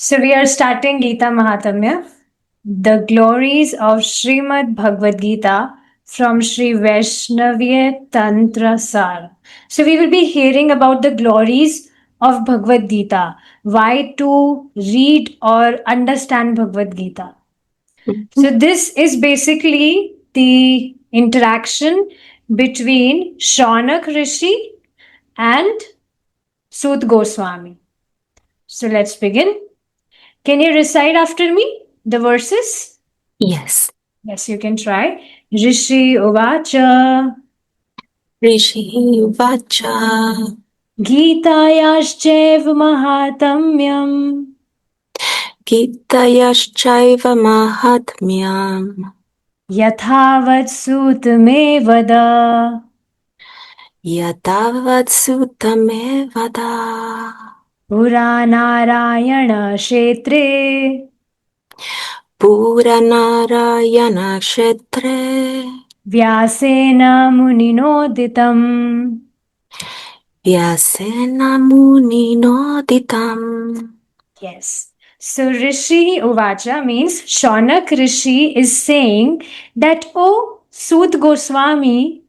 So we are starting Gita Mahatmya, the glories of Srimad Bhagavad Gita from Sri Vaishnaviya Tantra Sar. So we will be hearing about the glories of Bhagavad Gita, why to read or understand Bhagavad Gita. So this is basically the interaction between Shaunak Rishi and Sut Goswami. So let's begin. Can you recite after me the verses? Yes. Yes, you can try. Rishi Uvacha ऋषिः उवाच Gitayaschaiv Mahatamyam गीतयश्चैव माहात्म्यम् Yathavat Sutame Vada यतावत्सुतमे वद Puranarayana Kshetre पुरनारायणक्षेत्रे Vyasena Muninoditam. व्यासेन मुनिनोदितम्. Yes. So Rishi Uvacha means Shaunak Rishi is saying that, oh, Sut Goswami,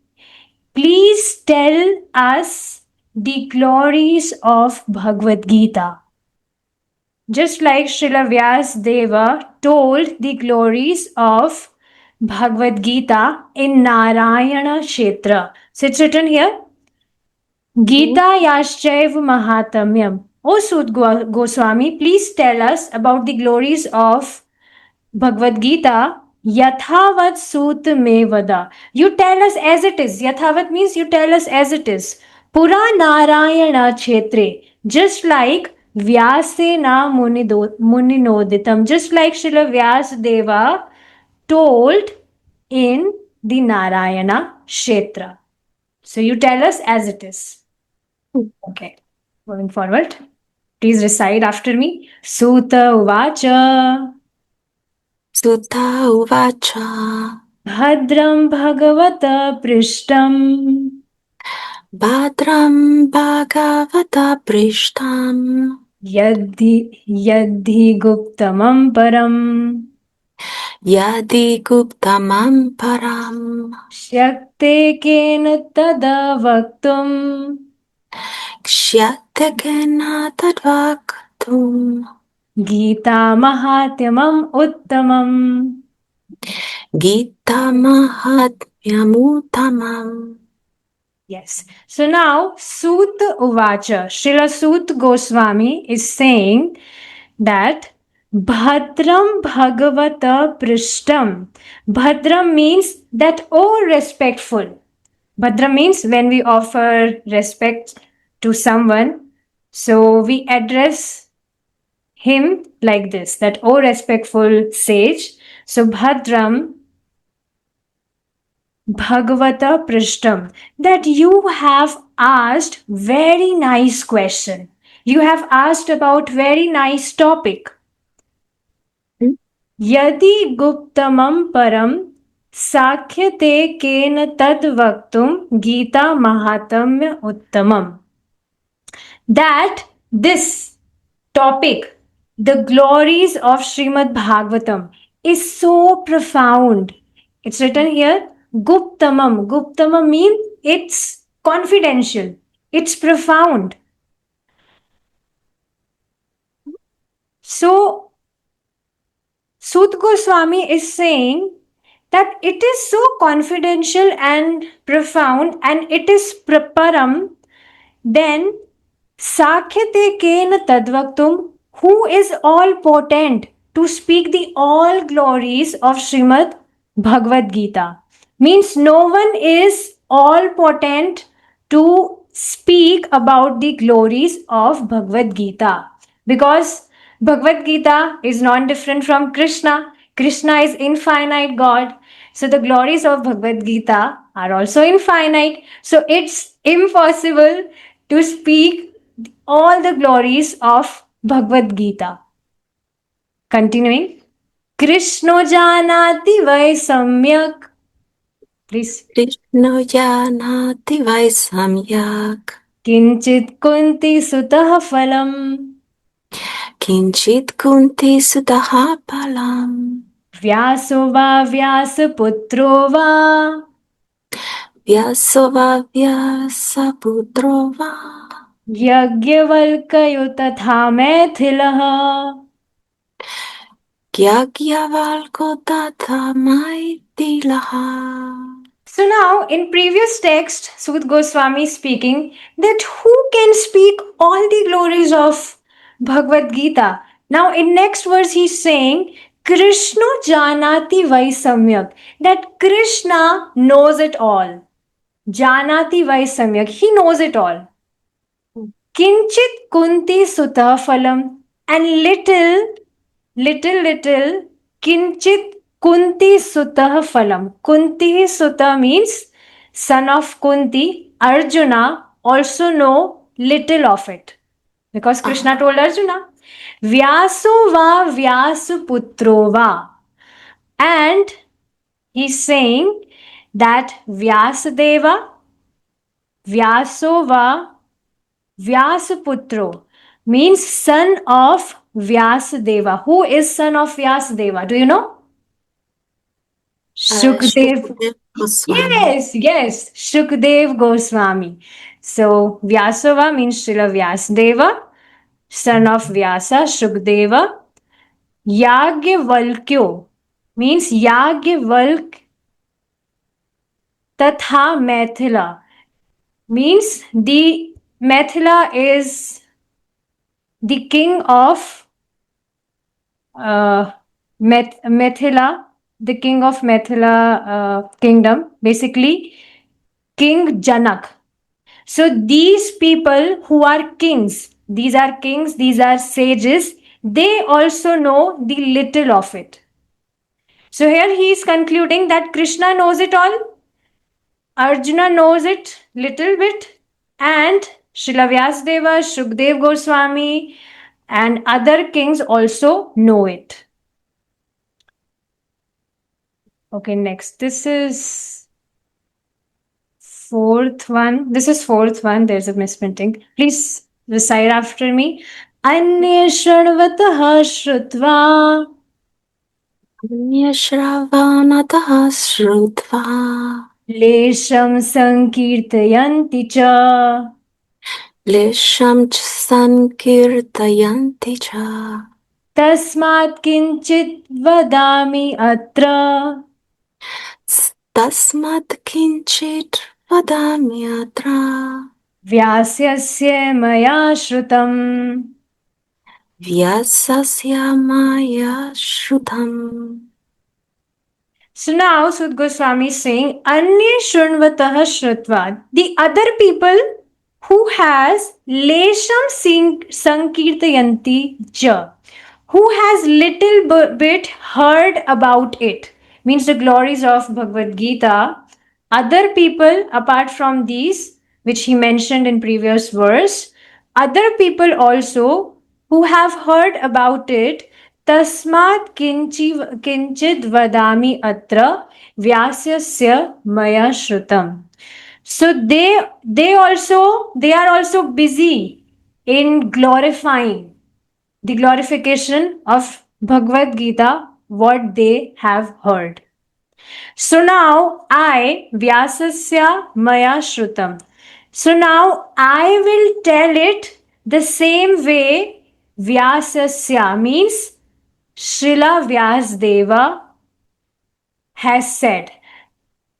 please tell us the glories of Bhagavad Gita. Just like Srila Vyas Deva told the glories of Bhagavad Gita in Narayana Kshetra. So it's written here, Gita Yaschaiv Mahatamyam. O Sut Goswami, please tell us about the glories of Bhagavad Gita. Yathavat Sut Me Vada. You tell us as it is. Yathavat means you tell us as it is. Pura Narayana Kshetre. Just like Vyasena Muninoditam. Just like Srila Vyasdeva told in the Narayana Kshetra. So you tell us as it is. Okay, moving forward. Please recite after me. Suta Uvacha सुत उवाच Bhadram Bhagavata Prishtam भद्रं Bhagavat पृष्ठम् Yadhi Guptamam Param यदि गुप्तमं परम् Shakte Kena Tada Vaktum क्ष्यत्यकेन तद्वक्तुम् Gita Mahatyamam Uttamam. गीतामाहात्म्यमुत्तमम्. Yes. So now Sut Uvacha, Srila Sut Goswami is saying that Bhadram Bhagavata Prishtam. Bhadram means that, oh, respectful. Bhadram means when we offer respect to someone, so we address him like this, that, oh, respectful sage. So Bhadram Bhagavata Prishtam, that you have asked very nice question. You have asked about very nice topic. Yadi Guptamam Param Sakhyate Kena Tad Vaktum Gita Mahatamya Uttamam. That this topic, the glories of Srimad Bhagavatam, is so profound. It's written here, Guptamam. Guptamam means it's confidential, it's profound. So, Sut Goswami is saying that it is so confidential and profound and it is param, then Sakhyate Kena Tadvaktum, who is all potent to speak the all glories of Srimad Bhagavad Gita. Means no one is all potent to speak about the glories of Bhagavad Gita. Because Bhagavad Gita is non different from Krishna. Krishna is infinite God. So the glories of Bhagavad Gita are also infinite. So it's impossible to speak all the glories of Bhagavad Gita. Continuing. Krishno janati vai samyak. Please. कृष्णो जानाति वै सम्यक् Kinchit kunti sutah phalam. किञ्चित् कुन्तीसुतः फलम् व्यासो वा व्यासपुत्रो वा व्यासो वा व्यासपुत्रो वा यज्ञवल्क्यो तथा मैथिलः याज्ञवल्क्यो तथा मैथिलः. So now, in previous text, Sud Goswami is speaking that who can speak all the glories of Bhagavad Gita. Now, in next verse, he's saying, Krishna janati vai samyak, that Krishna knows it all. Janati vai samyak, he knows it all. Kinchit kunti sutta phalam, and little, kinchit kunti sutta phalam. Kunti sutta means son of Kunti. Arjuna also know little of it because Krishna told Arjuna. Vyaso va vyasu putro va. And he's saying that Vyasadeva, Vyaso va Vyasaputro means son of Vyasadeva. Who is son of Vyasadeva? Do you know? Shukdev. Shukdev Goswami. Yes, Shukdev Goswami. So Vyasava means Srila Vyasadeva, son of Vyasa, Shukdeva. Yagyavalkyo means Yagyavalk Tatha Maithila means the Maithila is the king of Mithila, the king of Mithila kingdom, basically King Janak. So these people who are kings, these are sages, they also know the little of it. So here he is concluding that Krishna knows it all, Arjuna knows it little bit, and Srila Vyasadeva, Shukdev Goswami, and other kings also know it. Okay, next. This is fourth one. There's a misprinting. Please recite after me. Anya Shranvatah Shrutva अन्यश्रवणतः श्रुत्वा Lesham Sankirtayanti Cha लेशं च सङ्कीर्तयन्ति च Tasmat Kinchit Vadami Atra तस्मात् किञ्चित् वदामि अत्र Vyasyasya Maya Shrutam. व्यासस्य मया श्रुतम्. So now Sud Goswami is saying, Anya Shunvatah Shrutva. The other people who has Lesham Sankirtayanti Ja, who has little bit heard about it, means the glories of Bhagavad Gita. Other people apart from these, which he mentioned in previous verse, other people also who have heard about it, tasmat kinchid vadami atra vyasyasya maya shrutam. So they are also busy in glorifying the glorification of Bhagavad Gita, what they have heard. So now Vyasasya Maya Shrutam. So now I will tell it the same way Vyasasya means Srila Vyasdeva has said.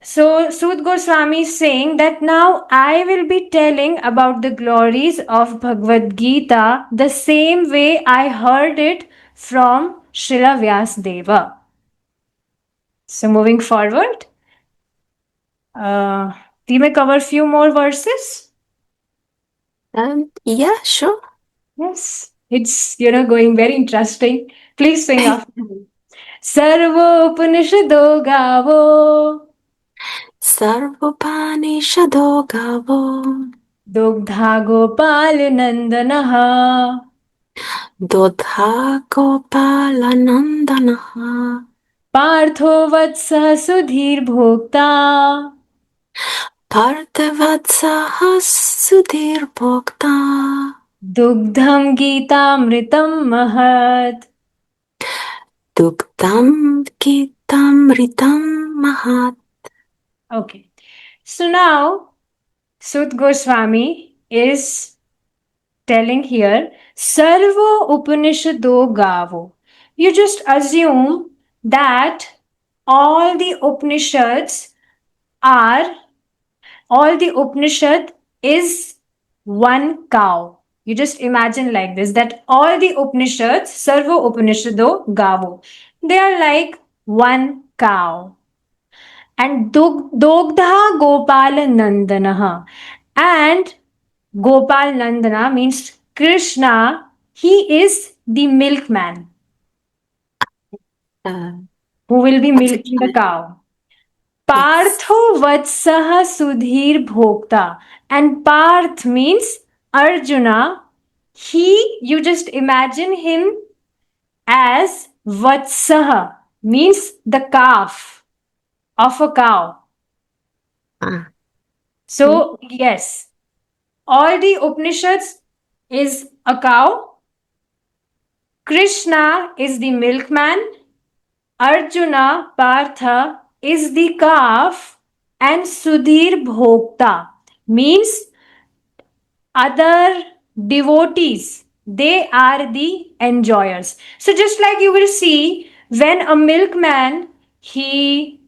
So Sud Goswami is saying that now I will be telling about the glories of Bhagavad Gita the same way I heard it from Srila Vyasdeva. So moving forward, we may cover few more verses. Yeah, sure. Yes, it's going very interesting. Please sing after me. Sarvo Upanishado Gavo सर्वोपनिषदो गावो Dugdha Gopal Nandanaha Dodha गोपालनन्दनः Partho Vatsa Sudhir Bhokta पार्थवत्सः सुधीर्भोक्ता दुग्धं गीतामृतं महत्. Dugdam Gitamritam Mahat. Okay. So now Sut Goswami is telling here Sarva Upanishado Gavo. You just assume that all the Upanishads are, all the Upanishad is one cow. You just imagine like this that all the Upanishads, Sarva Upanishado Gavo, they are like one cow. And Dogdha Gopal Nandanaha. And Gopal Nandana means Krishna, he is the milkman Uh, who will be as a milking the child. cow. Yes. Partho Vatsaha Sudhir Bhokta. And Parth means Arjuna. He, you just imagine him as Vatsaha, means the calf of a cow. Ah. Mm. So, yes, all the Upanishads is a cow. Krishna is the milkman. Arjuna Partha is the calf. And Sudhir Bhokta means other devotees. They are the enjoyers. So just like you will see when a milkman he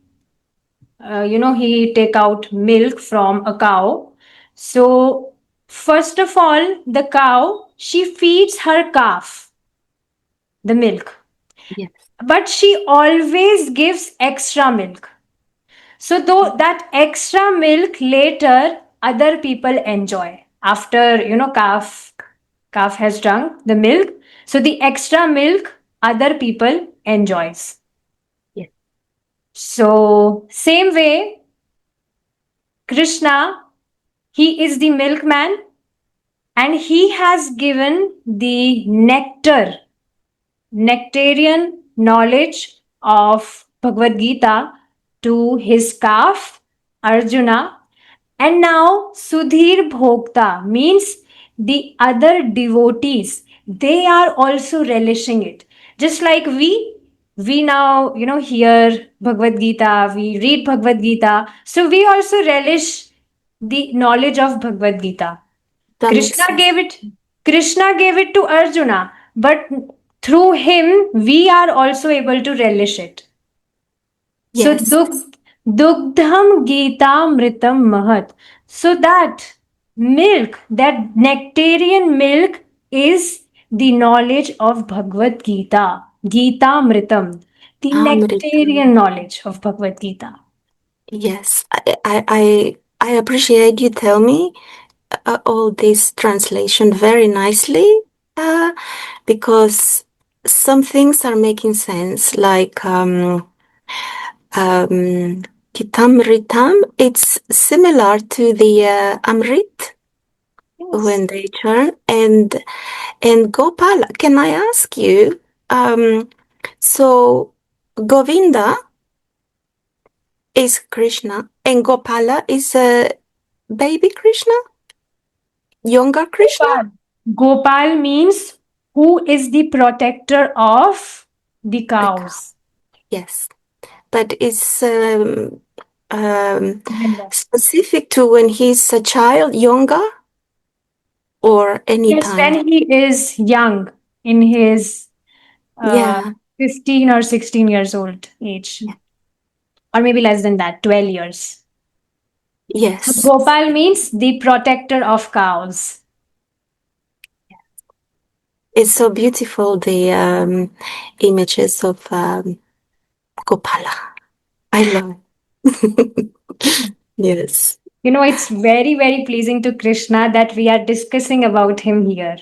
he take out milk from a cow. So first of all the cow she feeds her calf the milk, Yes. but she always gives extra milk. So though that extra milk later other people enjoy after calf has drunk the milk. So the extra milk other people enjoys. Yes. So same way Krishna, he is the milkman and he has given the nectarian knowledge of Bhagavad Gita to his calf Arjuna. And now Sudhir Bhokta means the other devotees, they are also relishing it. Just like we now, hear Bhagavad Gita, we read Bhagavad Gita. So we also relish the knowledge of Bhagavad Gita. That makes Krishna sense. gave it, Krishna gave it to Arjuna, but through him we are also able to relish it. So Yes. dugdham Gitamritam Mahat. So that milk, that nectarian milk is the knowledge of Bhagavad Gita. Gitamritam, the Amritam. nectarian knowledge of Bhagavad Gita. Yes. I appreciate you tell me all this translation very nicely, uh, because some things are making sense, like Kitamritam. It's similar to the Amrit Yes. when they turn, and Gopal. Can I ask you? So Govinda is Krishna, and Gopala is a baby Krishna, younger Krishna. Gopal. Gopal means who is the protector of the The cow. cows. Yes, but it's um, Govinda. specific to when he's a child, younger, or Yes, anytime. when he is young, in his uh, Yeah, 15 or 16 years old age, yeah. or maybe less than that, 12 years. So Yes. Gopal means the protector of cows. It's so beautiful, the images of Gopala. I love it. Yes. It's very, very pleasing to Krishna that we are discussing about him here.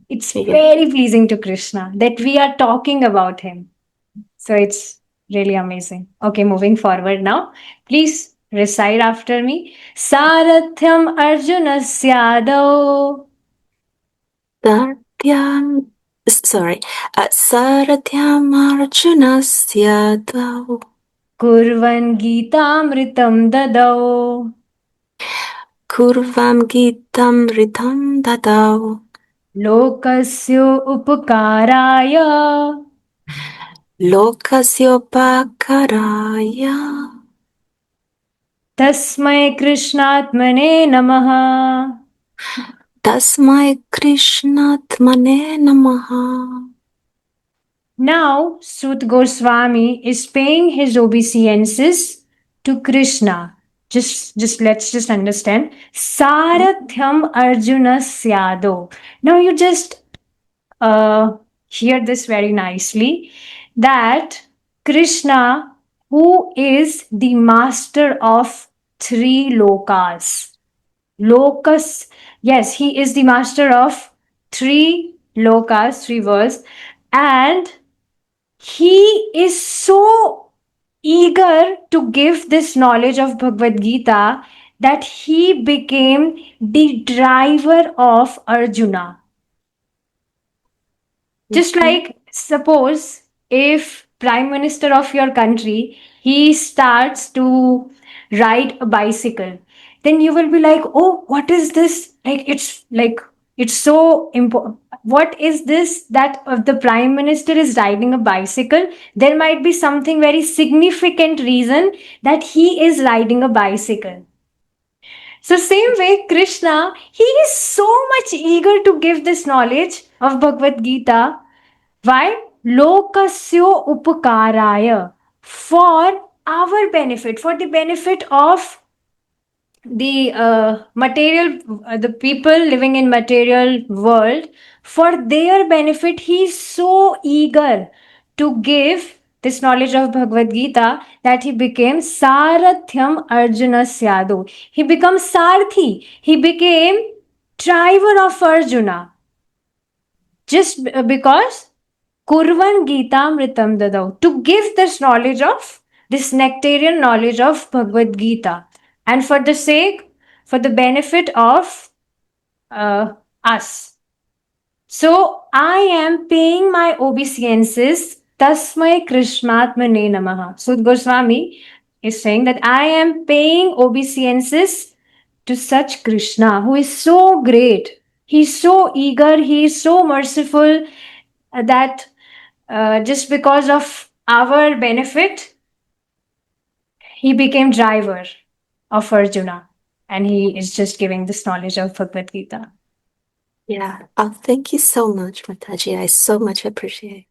It's Yeah. very pleasing to Krishna that we are talking about him. So it's really amazing. Okay, moving forward now. Please recite after me. Sarathyam Arjuna Syadau Satyam, sorry. Saratyam Arjunasya Dau. Kurvan Gitamritam Dadau. Kurvam Gitam Ritam Dadau. lokasya upkaraya Lokasyopakaraya tasmai krishnatmane namaha. Tasmai Krishnatmane Namaha. Now, Sut Goswami is paying his obeisances to Krishna. Let's understand. Sarathyam Arjuna Syado. Now you just hear this very nicely that Krishna, who is the master of three lokas, locus, yes, he is the master of three lokas, three worlds, and he is so eager to give this knowledge of Bhagavad Gita that he became the driver of Arjuna. Just like suppose if prime minister of your country he starts to ride a bicycle, then you will be like, oh, what is this? Like it's so important. What is this that the prime minister is riding a bicycle? There might be something very significant reason that he is riding a bicycle. So, same way, Krishna, he is so much eager to give this knowledge of Bhagavad Gita. Why? Lokasyo upakaraya. For our benefit, for the benefit of the the people living in material world, for their benefit, he is so eager to give this knowledge of Bhagavad Gita that he became Sarathyam Arjuna Syadu. He becomes Sarthi. He became driver of Arjuna. Just because Kurvan Gitamritam Dadau, to give this knowledge of this nectarian knowledge of Bhagavad Gita, and for the sake, for the benefit of us. So I am paying my obeisances. Tasmai Krishnatmane Namaha. So Goswami is saying that I am paying obeisances to such Krishna who is so great. He's so eager, he is so merciful that just because of our benefit, he became driver of Arjuna. And he is just giving this knowledge of Bhagavad Gita. Yeah. Oh, thank you so much, Mataji. I so much appreciate.